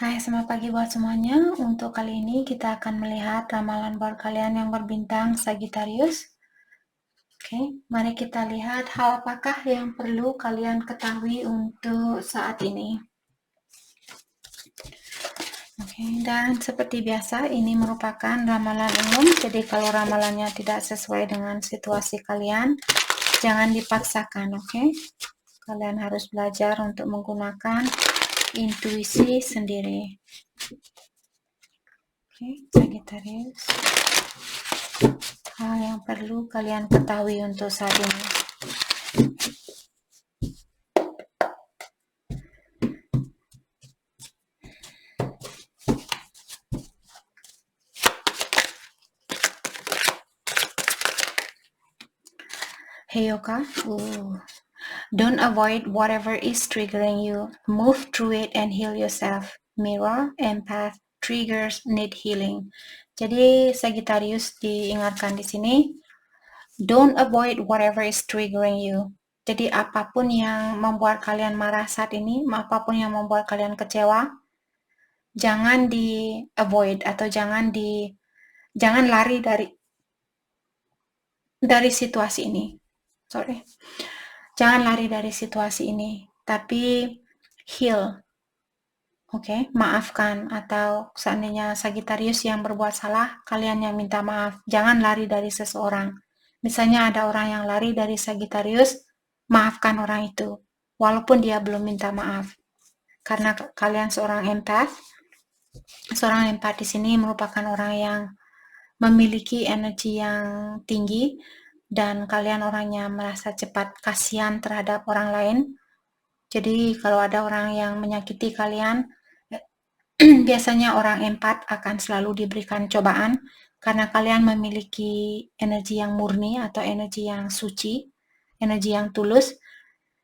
Hai, selamat pagi buat semuanya. Untuk kali ini kita akan melihat ramalan buat kalian yang berbintang Sagittarius. Oke, mari kita lihat hal apakah yang perlu kalian ketahui untuk saat ini. Oke, dan seperti biasa ini merupakan ramalan umum. Jadi kalau ramalannya tidak sesuai dengan situasi kalian, jangan dipaksakan, oke? Kalian harus belajar untuk menggunakan intuisi sendiri. Oke, Sagittarius. Hal yang perlu kalian ketahui untuk saat ini. Heyoka, don't avoid whatever is triggering you. Move through it and heal yourself. Mirror, empath, triggers need healing. Jadi Sagittarius diingatkan di sini, don't avoid whatever is triggering you. Jadi apapun yang membuat kalian marah saat ini, apapun yang membuat kalian kecewa, jangan di avoid atau jangan lari dari situasi ini. Jangan lari dari situasi ini, tapi heal. Oke, maafkan. Atau seandainya Sagittarius yang berbuat salah, kalian yang minta maaf. Jangan lari dari seseorang. Misalnya ada orang yang lari dari Sagittarius, maafkan orang itu, walaupun dia belum minta maaf. Karena kalian seorang empath, seorang empath di sini merupakan orang yang memiliki energi yang tinggi, dan kalian orangnya merasa cepat kasihan terhadap orang lain. Jadi kalau ada orang yang menyakiti kalian, biasanya orang empat akan selalu diberikan cobaan karena kalian memiliki energi yang murni atau energi yang suci, energi yang tulus.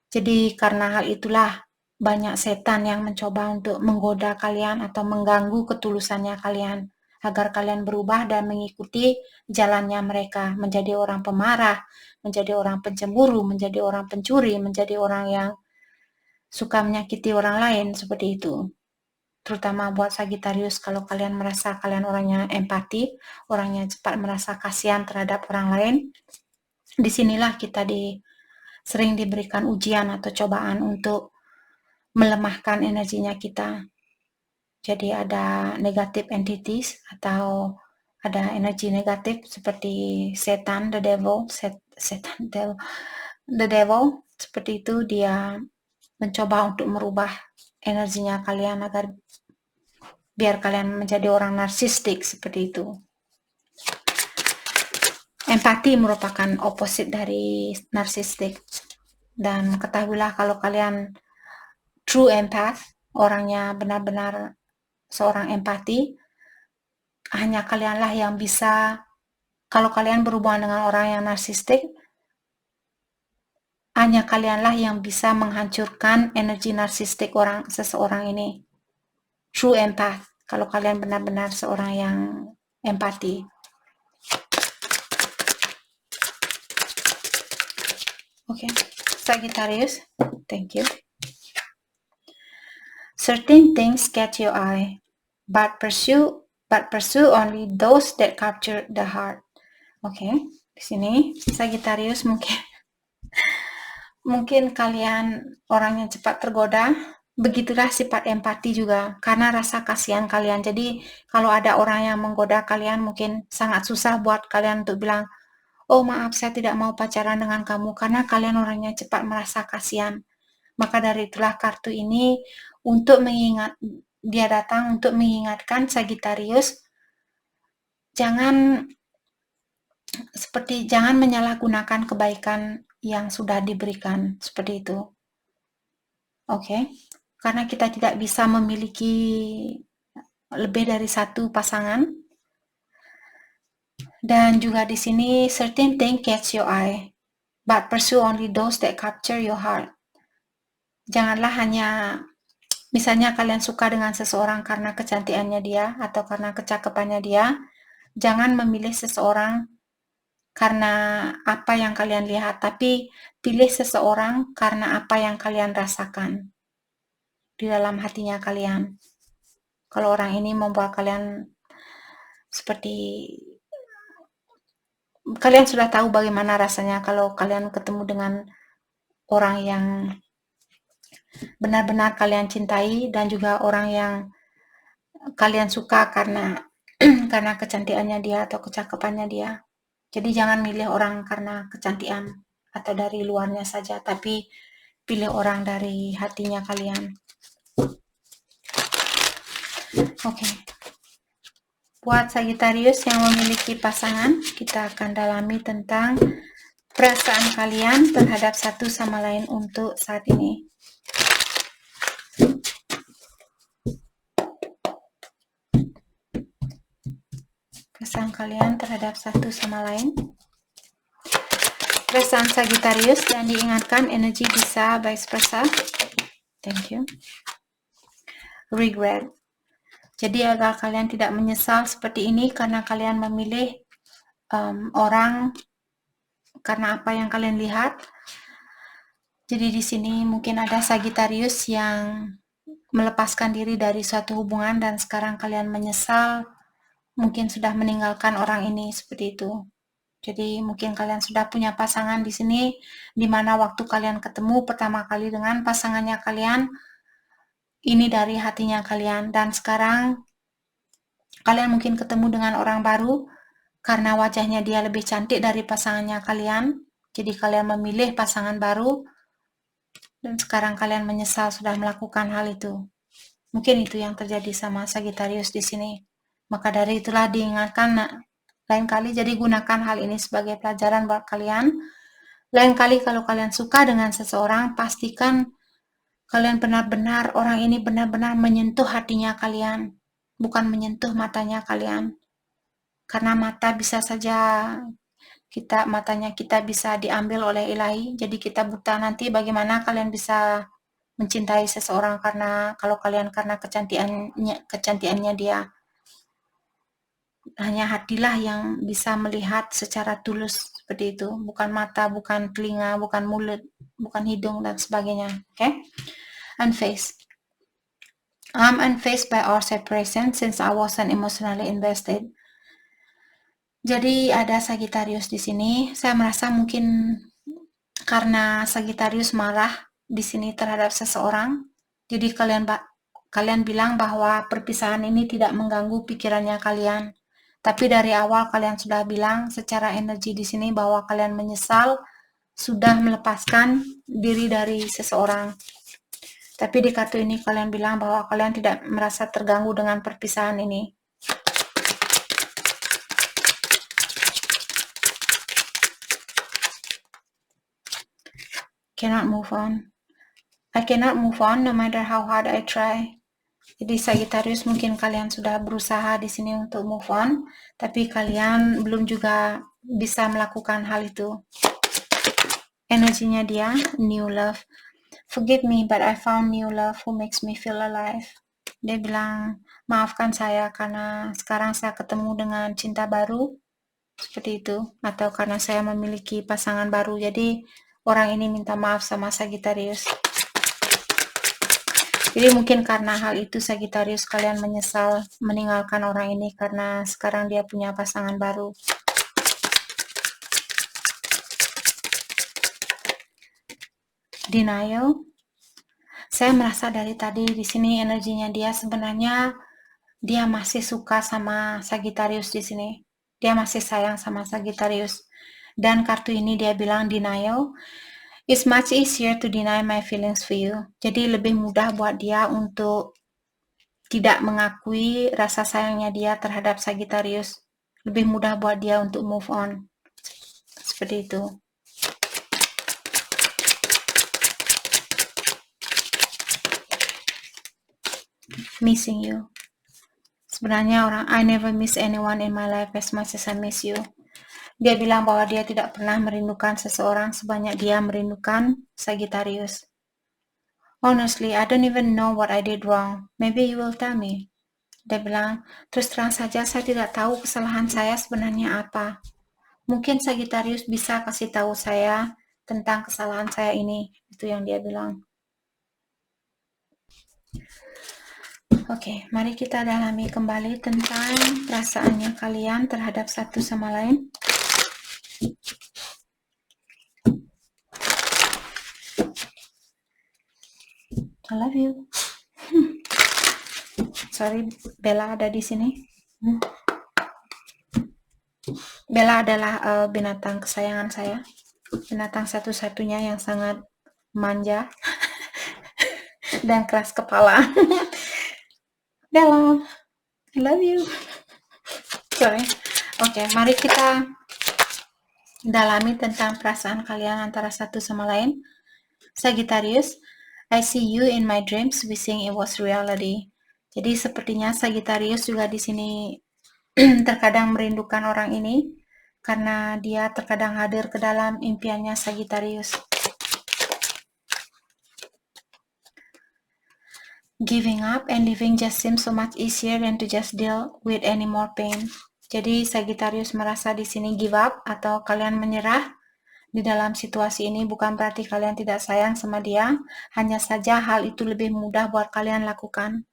Jadi karena hal itulah banyak setan yang mencoba untuk menggoda kalian atau mengganggu ketulusannya kalian agar kalian berubah dan mengikuti jalannya mereka, menjadi orang pemarah, menjadi orang pencemburu, menjadi orang pencuri, menjadi orang yang suka menyakiti orang lain, seperti itu. Terutama buat Sagittarius, kalau kalian merasa kalian orangnya empati, orangnya cepat merasa kasihan terhadap orang lain, disinilah kita sering diberikan ujian atau cobaan untuk melemahkan energinya kita. Jadi ada negative entities atau ada energi negatif seperti setan, the devil, the devil, seperti itu. Dia mencoba untuk merubah energinya kalian agar biar kalian menjadi orang narsistik, seperti itu. Empati merupakan opposite dari narsistik. Dan ketahuilah kalau kalian true empath, orangnya benar-benar seorang empati, hanya kalianlah yang bisa, kalau kalian berhubungan dengan orang yang narsistik, hanya kalianlah yang bisa menghancurkan energi narsistik seseorang ini. True empath, kalau kalian benar-benar seorang yang empati. Okay, Sagittarius, thank you. Certain things catch your eye, but pursue only those that capture the heart. Oke, di sini Sagittarius mungkin kalian orang yang cepat tergoda. Begitulah sifat empati juga, karena rasa kasihan kalian. Jadi kalau ada orang yang menggoda kalian, mungkin sangat susah buat kalian untuk bilang, oh maaf, saya tidak mau pacaran dengan kamu, karena kalian orangnya cepat merasa kasihan. Maka dari itulah kartu ini dia datang untuk mengingatkan Sagittarius, jangan menyalahgunakan kebaikan yang sudah diberikan, seperti itu. Oke, karena kita tidak bisa memiliki lebih dari satu pasangan. Dan juga di sini, certain things catch your eye, but pursue only those that capture your heart. Janganlah hanya, misalnya kalian suka dengan seseorang karena kecantikannya dia atau karena kecakapannya dia, jangan memilih seseorang karena apa yang kalian lihat, tapi pilih seseorang karena apa yang kalian rasakan di dalam hatinya kalian. Kalau orang ini membuat kalian seperti kalian sudah tahu bagaimana rasanya kalau kalian ketemu dengan orang yang benar-benar kalian cintai dan juga orang yang kalian suka karena karena kecantikannya dia atau kecakapannya dia. Jadi jangan milih orang karena kecantikan atau dari luarnya saja, tapi pilih orang dari hatinya kalian. Oke. Buat Sagittarius yang memiliki pasangan, kita akan dalami tentang perasaan kalian terhadap satu sama lain untuk saat ini. Perasaan kalian terhadap satu sama lain. Perasaan Sagittarius, dan diingatkan energi bisa vice versa. Thank you. Regret. Jadi agar kalian tidak menyesal seperti ini karena kalian memilih orang karena apa yang kalian lihat. Jadi di sini mungkin ada Sagittarius yang melepaskan diri dari suatu hubungan dan sekarang kalian menyesal, mungkin sudah meninggalkan orang ini seperti itu. Jadi mungkin kalian sudah punya pasangan di sini, di mana waktu kalian ketemu pertama kali dengan pasangannya kalian, ini dari hatinya kalian, dan sekarang kalian mungkin ketemu dengan orang baru karena wajahnya dia lebih cantik dari pasangannya kalian. Jadi kalian memilih pasangan baru dan sekarang kalian menyesal sudah melakukan hal itu. Mungkin itu yang terjadi sama Sagittarius di sini. Maka dari itulah diingatkan lain kali, jadi gunakan hal ini sebagai pelajaran buat kalian. Lain kali kalau kalian suka dengan seseorang, pastikan kalian benar-benar, orang ini benar-benar menyentuh hatinya kalian, bukan menyentuh matanya kalian. Karena mata bisa saja matanya kita bisa diambil oleh ilahi, jadi kita buta. Nanti bagaimana kalian bisa mencintai seseorang karena kalau kalian karena kecantikannya dia. Hanya hatilah yang bisa melihat secara tulus seperti itu, bukan mata, bukan telinga, bukan mulut, bukan hidung dan sebagainya. Okay? Unfazed. I'm unfazed by our separation since I wasn't emotionally invested. Jadi ada Sagittarius di sini. Saya merasa mungkin karena Sagittarius marah di sini terhadap seseorang, jadi kalian bilang bahwa perpisahan ini tidak mengganggu pikirannya kalian. Tapi dari awal kalian sudah bilang secara energi di sini bahwa kalian menyesal sudah melepaskan diri dari seseorang. Tapi di kartu ini kalian bilang bahwa kalian tidak merasa terganggu dengan perpisahan ini. Cannot move on. I cannot move on no matter how hard I try. Jadi Sagittarius, mungkin kalian sudah berusaha di sini untuk move on, tapi kalian belum juga bisa melakukan hal itu. Energinya dia, new love. Forgive me, but I found new love who makes me feel alive. Dia bilang, maafkan saya karena sekarang saya ketemu dengan cinta baru, seperti itu. Atau karena saya memiliki pasangan baru. Jadi orang ini minta maaf sama Sagittarius. Jadi mungkin karena hal itu Sagittarius kalian menyesal meninggalkan orang ini karena sekarang dia punya pasangan baru. Denial. Saya merasa dari tadi di sini energinya dia sebenarnya dia masih suka sama Sagittarius di sini. Dia masih sayang sama Sagittarius. Dan kartu ini dia bilang denial. It's much easier to deny my feelings for you. Jadi lebih mudah buat dia untuk tidak mengakui rasa sayangnya dia terhadap Sagittarius. Lebih mudah buat dia untuk move on. Seperti itu. Missing you. Sebenarnya I never miss anyone in my life as much as I miss you. Dia bilang bahwa dia tidak pernah merindukan seseorang sebanyak dia merindukan Sagittarius. Honestly, I don't even know what I did wrong. Maybe you will tell me. Dia bilang, terus terang saja saya tidak tahu kesalahan saya sebenarnya apa. Mungkin Sagittarius bisa kasih tahu saya tentang kesalahan saya ini. Itu yang dia bilang. Oke, mari kita dalami kembali tentang perasaannya kalian terhadap satu sama lain. I love you. Sorry, Bella ada di sini. Bella adalah binatang kesayangan saya. Binatang satu-satunya yang sangat manja dan keras kepala. Bella, I love you. Sorry. Oke, mari kita dalami tentang perasaan kalian antara satu sama lain. Sagittarius, I see you in my dreams, wishing it was reality. Jadi sepertinya Sagittarius juga di sini terkadang merindukan orang ini karena dia terkadang hadir ke dalam impiannya Sagittarius. Giving up and living just seems so much easier than to just deal with any more pain. Jadi Sagittarius merasa di sini give up atau kalian menyerah di dalam situasi ini bukan berarti kalian tidak sayang sama dia, hanya saja hal itu lebih mudah buat kalian lakukan.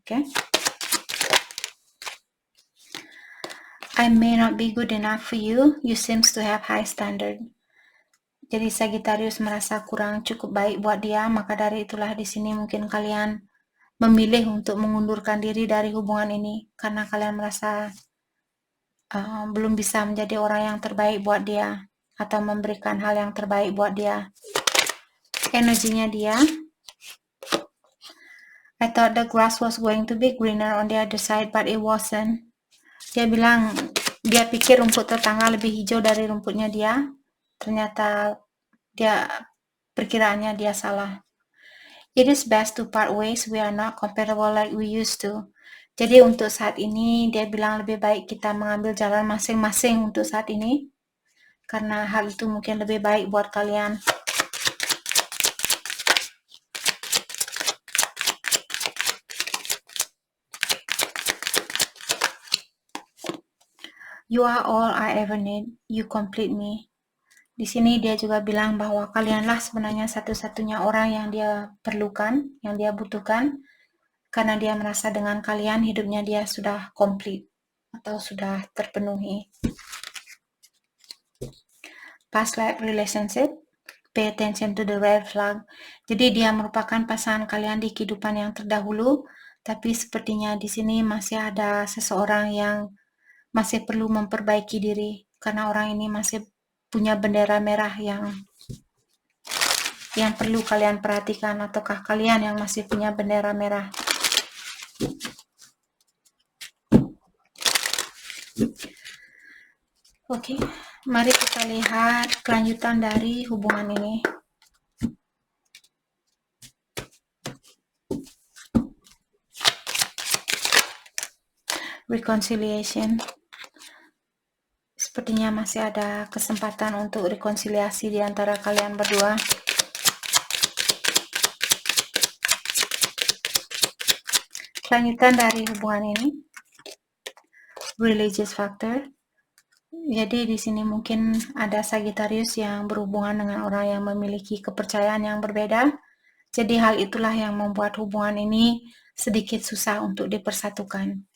Oke? I may not be good enough for you, you seems to have high standard. Jadi Sagittarius merasa kurang cukup baik buat dia, maka dari itulah di sini mungkin kalian memilih untuk mengundurkan diri dari hubungan ini karena kalian merasa belum bisa menjadi orang yang terbaik buat dia atau memberikan hal yang terbaik buat dia. Energinya dia, I thought the grass was going to be greener on the other side, but it wasn't. Dia bilang, dia pikir rumput tetangga lebih hijau dari rumputnya dia. Ternyata perkiraannya dia salah. It is best to part ways, we are not compatible like we used to. Jadi untuk saat ini, dia bilang lebih baik kita mengambil jalan masing-masing untuk saat ini. Karena hal itu mungkin lebih baik buat kalian. You are all I ever need, you complete me. Di sini dia juga bilang bahwa kalianlah sebenarnya satu-satunya orang yang dia perlukan, yang dia butuhkan, karena dia merasa dengan kalian hidupnya dia sudah komplit atau sudah terpenuhi. Past life relationship, pay attention to the red flag. Jadi dia merupakan pasangan kalian di kehidupan yang terdahulu, tapi sepertinya di sini masih ada seseorang yang masih perlu memperbaiki diri, karena orang ini masih punya bendera merah yang perlu kalian perhatikan, ataukah kalian yang masih punya bendera merah? Oke, mari kita lihat kelanjutan dari hubungan ini. Reconciliation. Sepertinya masih ada kesempatan untuk rekonsiliasi di antara kalian berdua. Kelanjutan dari hubungan ini, religious factor. Jadi di sini mungkin ada Sagittarius yang berhubungan dengan orang yang memiliki kepercayaan yang berbeda. Jadi hal itulah yang membuat hubungan ini sedikit susah untuk dipersatukan.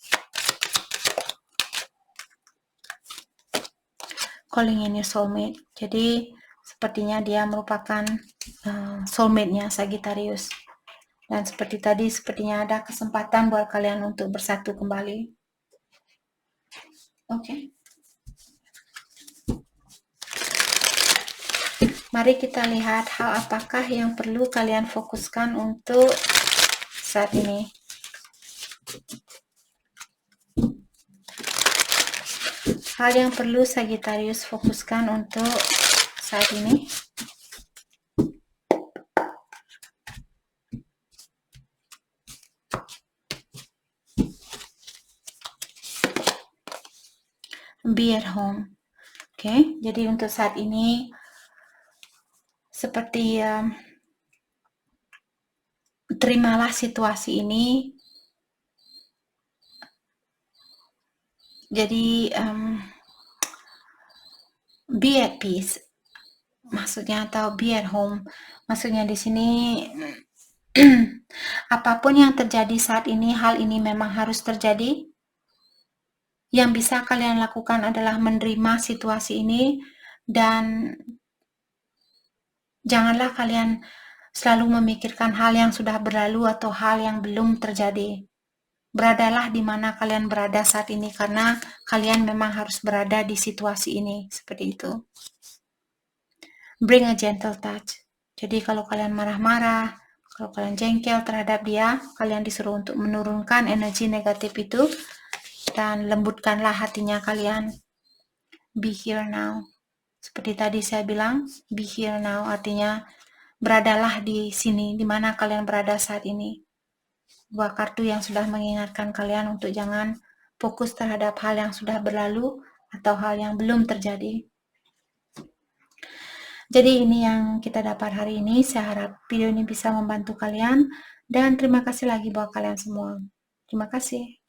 Calling in your soulmate. Jadi sepertinya dia merupakan soulmate-nya Sagittarius. Dan seperti tadi, sepertinya ada kesempatan buat kalian untuk bersatu kembali. Oke. Mari kita lihat hal apakah yang perlu kalian fokuskan untuk saat ini. Hal yang perlu Sagittarius fokuskan untuk saat ini. Be at home. Oke, jadi untuk saat ini seperti terimalah situasi ini. Jadi be at peace. Maksudnya atau be at home. Maksudnya di sini Apapun yang terjadi saat ini, hal ini memang harus terjadi. Yang bisa kalian lakukan adalah menerima situasi ini dan janganlah kalian selalu memikirkan hal yang sudah berlalu atau hal yang belum terjadi. Beradalah di mana kalian berada saat ini karena kalian memang harus berada di situasi ini, seperti itu. Bring a gentle touch. Jadi kalau kalian marah-marah, kalau kalian jengkel terhadap dia, kalian disuruh untuk menurunkan energi negatif itu dan lembutkanlah hatinya kalian. Be here now. Seperti tadi saya bilang, be here now artinya beradalah di sini, di mana kalian berada saat ini. Buah kartu yang sudah mengingatkan kalian untuk jangan fokus terhadap hal yang sudah berlalu atau hal yang belum terjadi. Jadi ini yang kita dapat hari ini. Saya harap video ini bisa membantu kalian dan terima kasih lagi buat kalian semua. Terima kasih.